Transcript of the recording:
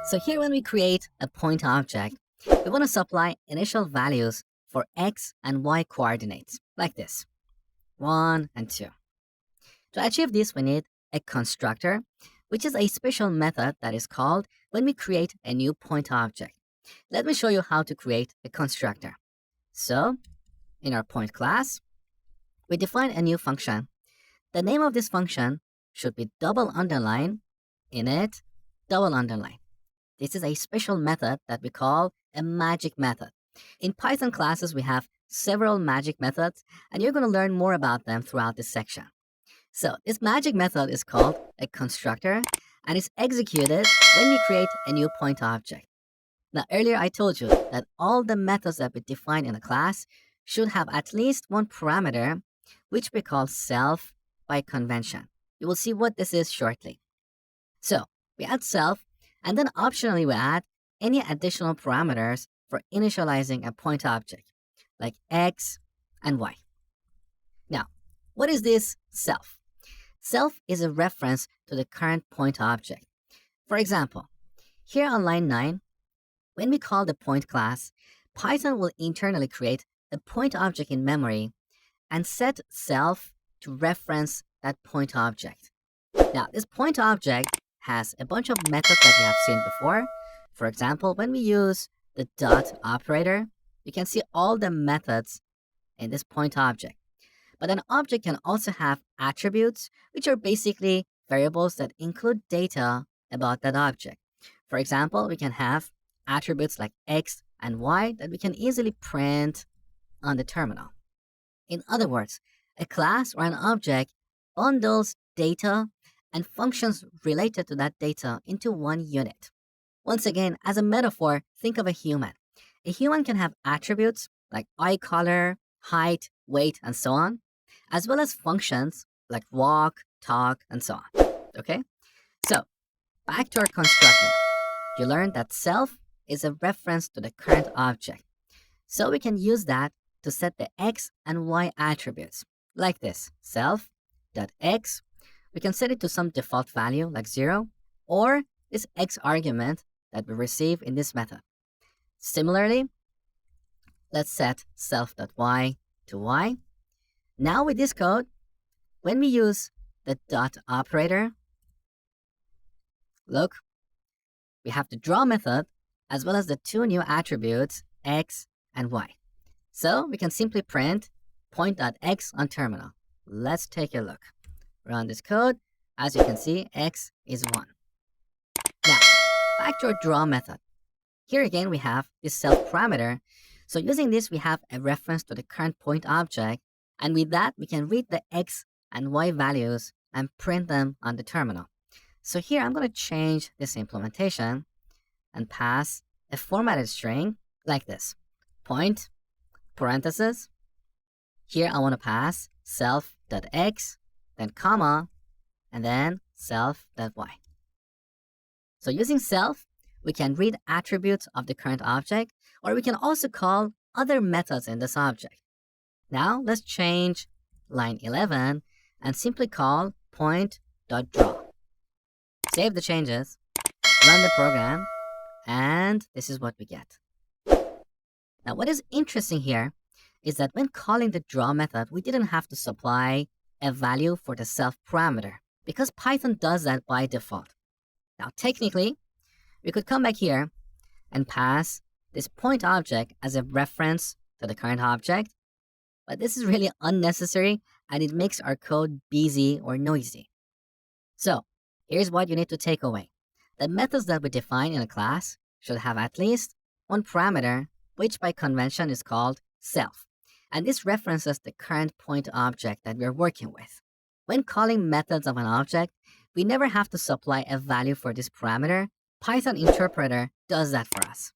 So here when we create a point object, we want to supply initial values for x and y coordinates, like this, 1 and 2. To achieve this, we need a constructor, which is a special method that is called when we create a new point object. Let me show you how to create a constructor. So, in our point class, we define a new function. The name of this function should be double underline, init, double underline. This is a special method that we call a magic method. In Python classes, we have several magic methods, and you're going to learn more about them throughout this section. So this magic method is called a constructor, and it's executed when we create a new point object. Now, earlier I told you that all the methods that we define in a class should have at least one parameter, which we call self by convention. You will see what this is shortly. So we add self, and then optionally we add any additional parameters for initializing a point object, like x and y. Now, what is this self? Self is a reference to the current point object. For example, here on line 9, when we call the point class, Python will internally create a point object in memory and set self to reference that point object. Now, this point object has a bunch of methods that we have seen before. For example, when we use the dot operator, you can see all the methods in this point object. But an object can also have attributes, which are basically variables that include data about that object. For example, we can have attributes like x and y that we can easily print on the terminal. In other words, a class or an object bundles data and functions related to that data into one unit. Once again, as a metaphor, think of a human. A human can have attributes like eye color, height, weight, and so on, as well as functions like walk, talk, and so on. Okay? So, back to our constructor. You learned that self is a reference to the current object. So we can use that to set the x and y attributes, like this, self.x. We can set it to some default value like 0, or this x argument that we receive in this method. Similarly, let's set self.y to y. Now with this code, when we use the dot operator, look, we have the draw method as well as the two new attributes x and y. So we can simply print point.x on terminal. Let's take a look. Run this code. As you can see, x is 1. Now, back to our draw method. Here again, we have this self parameter. So using this, we have a reference to the current point object. And with that, we can read the x and y values and print them on the terminal. So here, I'm going to change this implementation and pass a formatted string like this. Point, parenthesis. Here, I want to pass self.x, then comma, and then self.y. So using self, we can read attributes of the current object, or we can also call other methods in this object. Now let's change line 11 and simply call point.draw. Save the changes, run the program, and this is what we get. Now what is interesting here is that when calling the draw method, we didn't have to supply a value for the self parameter because Python does that by default. Now technically, we could come back here and pass this point object as a reference to the current object, but this is really unnecessary and it makes our code busy or noisy. So here's what you need to take away. The methods that we define in a class should have at least one parameter, which by convention is called self. And this references the current point object that we're working with. When calling methods of an object, we never have to supply a value for this parameter. Python interpreter does that for us.